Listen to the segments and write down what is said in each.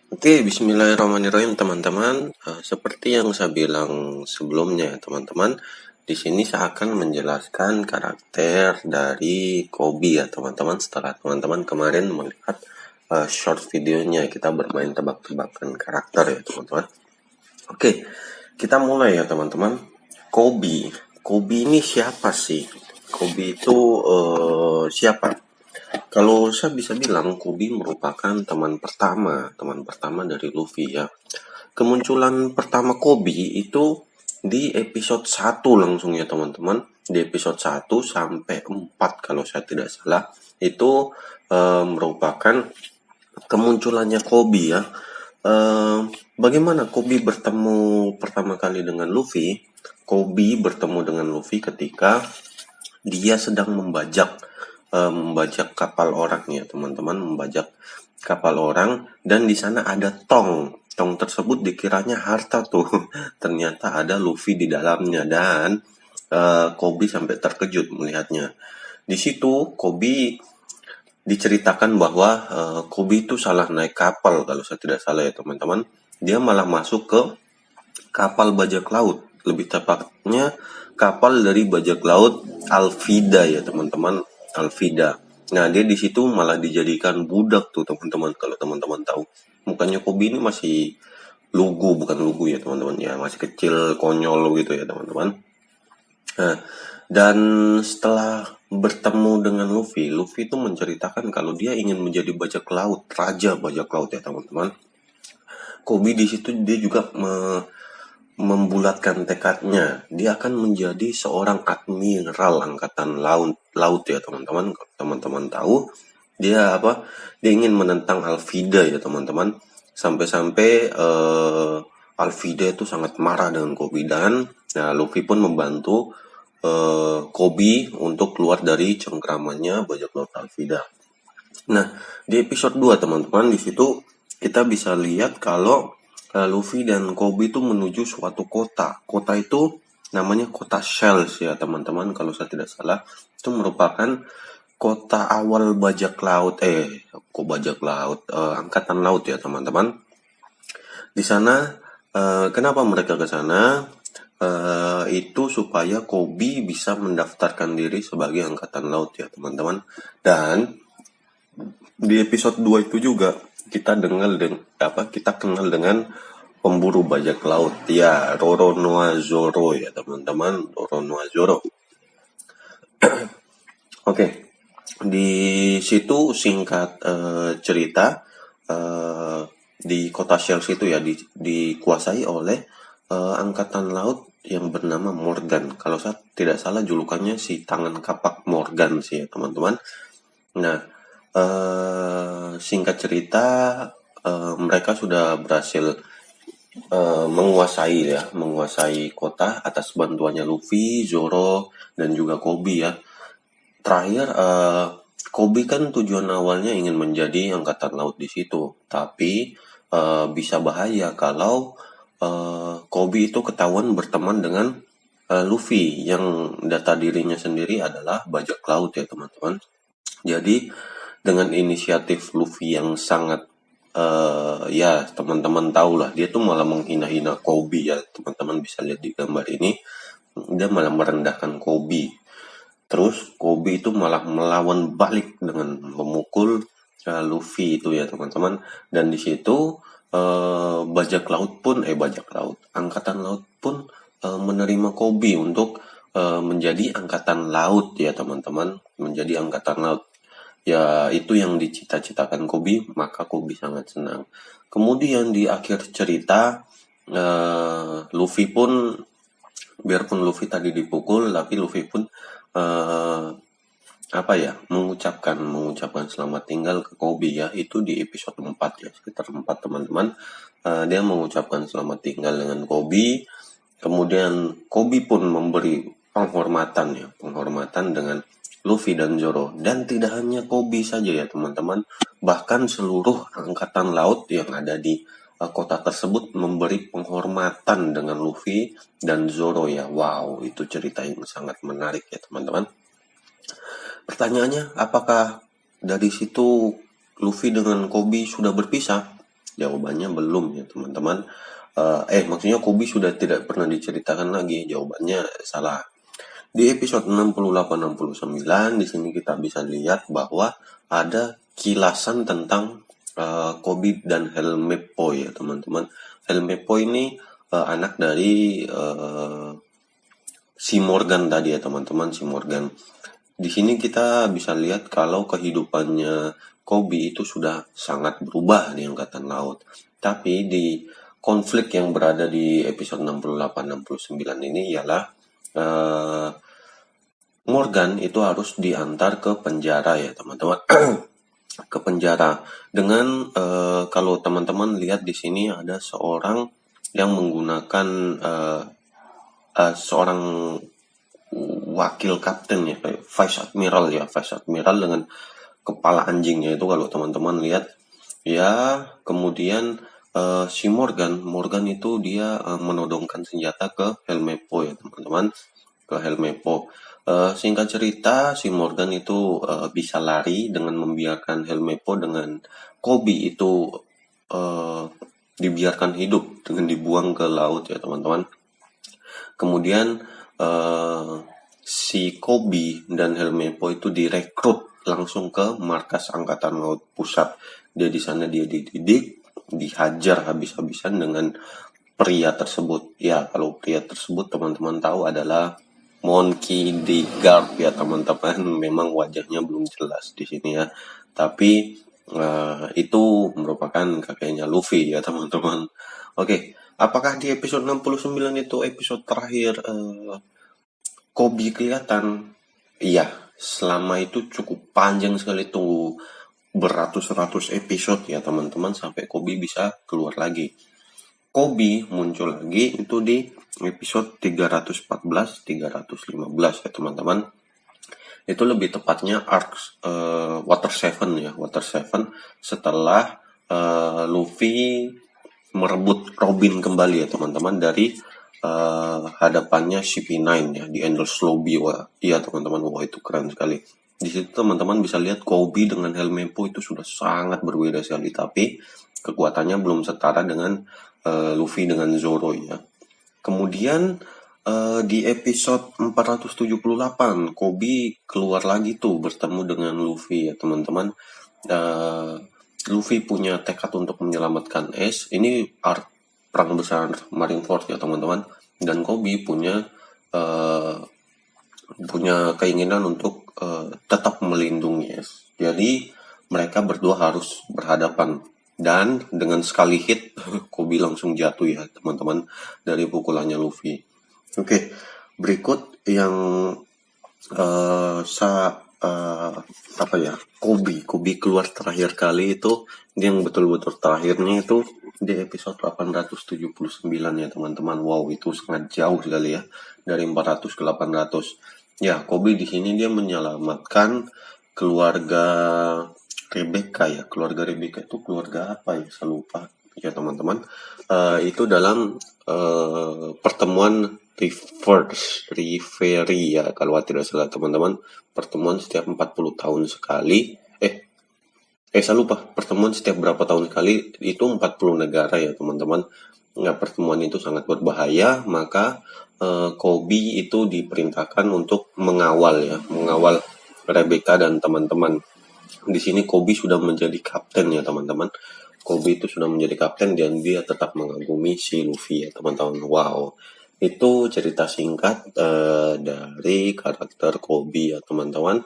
Oke, bismillahirrahmanirrahim teman-teman. Seperti yang saya bilang sebelumnya, teman-teman, di sini saya akan menjelaskan karakter dari Kobe ya, teman-teman. Setelah teman-teman kemarin melihat short videonya, kita bermain tebak-tebakan karakter ya, teman-teman. Oke, kita mulai ya, teman-teman. Kobe, Kobe ini siapa sih? Kobe itu siapa? Kalau saya bisa bilang, Kobe merupakan teman pertama dari Luffy ya. Kemunculan pertama Kobe itu di episode 1 langsung ya teman-teman. Di episode 1 sampai 4 kalau saya tidak salah. Itu merupakan kemunculannya Kobe ya. Bagaimana Kobe bertemu pertama kali dengan Luffy? Kobe bertemu dengan Luffy ketika dia sedang membajak kapal orang ya teman-teman, membajak kapal orang, dan di sana ada tong. Tong tersebut dikiranya harta tuh, ternyata ada Luffy di dalamnya, dan Kobe sampai terkejut melihatnya. Di situ Kobe diceritakan bahwa Kobe itu salah naik kapal kalau saya tidak salah ya teman-teman. Dia malah masuk ke kapal bajak laut, lebih tepatnya kapal dari bajak laut Alvida ya teman-teman, Alvida. Nah, dia di situ malah dijadikan budak tuh teman-teman. Kalau teman-teman tahu, mukanya Kobe ini masih lugu, bukan lugu ya teman-teman ya, masih kecil, konyol gitu ya teman-teman. Nah, dan setelah bertemu dengan Luffy, Luffy itu menceritakan kalau dia ingin menjadi bajak laut, raja bajak laut ya teman-teman. Kobe di situ dia juga membulatkan tekadnya. Dia akan menjadi seorang admiral angkatan laut ya teman-teman. Teman-teman tahu dia apa? Dia ingin menentang Alvida ya teman-teman. Sampai-sampai Alvida itu sangat marah dengan Kobe, dan Luffy pun membantu Kobe untuk keluar dari cengkramannya bajak laut Alvida. Nah, di episode 2 teman-teman, di situ kita bisa lihat kalau Luffy dan Kobe itu menuju suatu kota. Kota itu namanya kota Shells ya teman-teman, kalau saya tidak salah. Itu merupakan kota awal bajak laut, bajak laut, angkatan laut ya teman-teman. Di sana, kenapa mereka ke sana? Itu supaya Kobe bisa mendaftarkan diri sebagai angkatan laut ya teman-teman. Dan di episode 2 itu juga kita kenal dengan pemburu bajak laut ya, Roronoa Zoro ya teman-teman, Roronoa Zoro. Oke, di situ singkat cerita, di kota Shells itu ya dikuasai oleh angkatan laut yang bernama Morgan. Kalau saya tidak salah julukannya si tangan kapak Morgan sih ya teman-teman. Nah, singkat cerita, mereka sudah berhasil menguasai kota atas bantuannya Luffy, Zoro, dan juga Kobe ya. Terakhir, Kobe kan tujuan awalnya ingin menjadi angkatan laut di situ, tapi bisa bahaya kalau Kobe itu ketahuan berteman dengan Luffy yang data dirinya sendiri adalah bajak laut ya teman-teman. Jadi dengan inisiatif Luffy yang sangat ya teman-teman tahu lah, dia tuh malah menghina-hina Kobe ya teman-teman, bisa lihat di gambar ini. Dia malah merendahkan Kobe. Terus Kobe itu malah melawan balik dengan memukul Luffy itu ya teman-teman. Dan di situ angkatan laut pun menerima Kobe untuk menjadi angkatan laut ya teman-teman, menjadi angkatan laut. Ya, itu yang dicita-citakan Kobe, maka Kobe sangat senang. Kemudian di akhir cerita, Luffy pun, biarpun Luffy tadi dipukul, tapi Luffy pun mengucapkan selamat tinggal ke Kobe ya. Itu di episode 4 ya, sekitar 4 teman-teman. Dia mengucapkan selamat tinggal dengan Kobe. Kemudian Kobe pun memberi penghormatan dengan Luffy dan Zoro. Dan tidak hanya Kobe saja ya teman-teman, bahkan seluruh angkatan laut yang ada di kota tersebut memberi penghormatan dengan Luffy dan Zoro ya. Wow, itu cerita yang sangat menarik ya teman-teman. Pertanyaannya, apakah dari situ Luffy dengan Kobe sudah berpisah? Jawabannya belum ya teman-teman. Maksudnya Kobe sudah tidak pernah diceritakan lagi. Jawabannya salah. Di episode 68-69 di sini kita bisa lihat bahwa ada kilasan tentang Kobe dan Helmeppo ya teman-teman. Helmeppo ini anak dari si Morgan tadi ya teman-teman, si Morgan. Di sini kita bisa lihat kalau kehidupannya Kobe itu sudah sangat berubah di Angkatan Laut. Tapi di konflik yang berada di episode 68-69 ini ialah Morgan itu harus diantar ke penjara ya teman-teman. Ke penjara dengan kalau teman-teman lihat di sini ada seorang yang menggunakan seorang wakil kapten ya, vice admiral dengan kepala anjingnya itu kalau teman-teman lihat ya. Kemudian si Morgan itu dia menodongkan senjata ke Helmeppo ya teman-teman, ke Helmeppo. Singkat cerita, si Morgan itu bisa lari dengan membiarkan Helmeppo dengan Kobe itu dibiarkan hidup dengan dibuang ke laut ya teman-teman. Kemudian si Kobe dan Helmeppo itu direkrut langsung ke markas Angkatan Laut Pusat. Di sana dia dididik, dihajar habis-habisan dengan pria tersebut. Ya, kalau pria tersebut teman-teman tahu adalah Monkey D. Garp ya teman-teman. Memang wajahnya belum jelas di sini ya. Tapi itu merupakan kakeknya Luffy ya teman-teman. Oke, apakah di episode 69 itu episode terakhir Kobe kelihatan? Iya, selama itu cukup panjang sekali, tunggu beratus-ratus episode ya teman-teman sampai Kobe bisa keluar lagi. Kobe muncul lagi itu di episode 314-315 ya teman-teman. Itu lebih tepatnya arc Water 7 ya, Water 7 setelah Luffy merebut Robin kembali ya teman-teman dari hadapannya CP9 ya di Endless Lobby. Wah, iya teman-teman, wah itu keren sekali. Di situ teman-teman bisa lihat Kobe dengan Helmeppo itu sudah sangat berbeda sekali, tapi kekuatannya belum setara dengan Luffy dengan Zoro ya. Kemudian di episode 478 Kobe keluar lagi tuh bertemu dengan Luffy ya teman-teman. Luffy punya tekad untuk menyelamatkan Ace. Ini arc perang besar Marineford ya teman-teman. Dan Kobe punya keinginan untuk tetap melindungi Ace. Jadi mereka berdua harus berhadapan. Dan dengan sekali hit Kobe langsung jatuh ya teman-teman dari pukulannya Luffy. Oke, berikut yang Kobe keluar terakhir kali itu, yang betul-betul terakhirnya itu di episode 879 ya teman-teman. Wow, itu sangat jauh sekali ya, dari 400 ke 800. Ya, Kobe di sini dia menyelamatkan keluarga Rebecca ya. Keluarga Rebecca itu keluarga apa ya? Saya lupa ya teman-teman. Itu dalam pertemuan Reverie ya kalau tidak salah teman-teman. Pertemuan setiap 40 tahun sekali. Saya lupa, pertemuan setiap berapa tahun sekali, itu 40 negara ya teman-teman. Nah, pertemuan itu sangat berbahaya, maka Kobe itu diperintahkan untuk mengawal Rebecca dan teman-teman. Di sini Kobe sudah menjadi kapten ya teman-teman. Kobe itu sudah menjadi kapten dan dia tetap mengagumi si Luffy ya teman-teman. Wow, itu cerita singkat dari karakter Kobe ya teman-teman.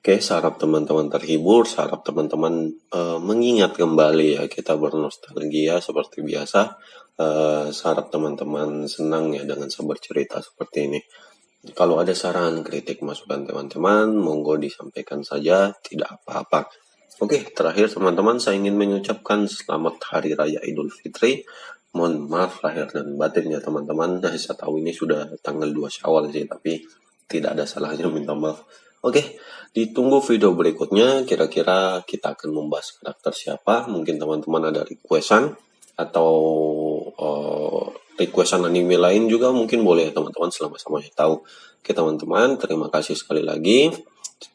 Oke, sarap teman-teman terhibur, sarap teman-teman mengingat kembali ya, kita bernostalgia seperti biasa. Sarap teman-teman senang ya dengan sabar cerita seperti ini. Kalau ada saran, kritik, masukan teman-teman, monggo disampaikan saja, tidak apa-apa. Oke, terakhir teman-teman, saya ingin mengucapkan selamat Hari Raya Idul Fitri. Mohon maaf lahir dan batin ya teman-teman. Saya tahu ini sudah tanggal 2 Syawal sih, tapi tidak ada salahnya minta maaf. Oke, ditunggu video berikutnya. Kira-kira kita akan membahas karakter siapa. Mungkin teman-teman ada requestan atau requestan anime lain juga mungkin boleh teman-teman, sama-sama tahu. Oke teman-teman, terima kasih sekali lagi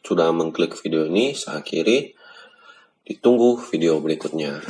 sudah mengklik video ini. Saya akhiri. Ditunggu video berikutnya.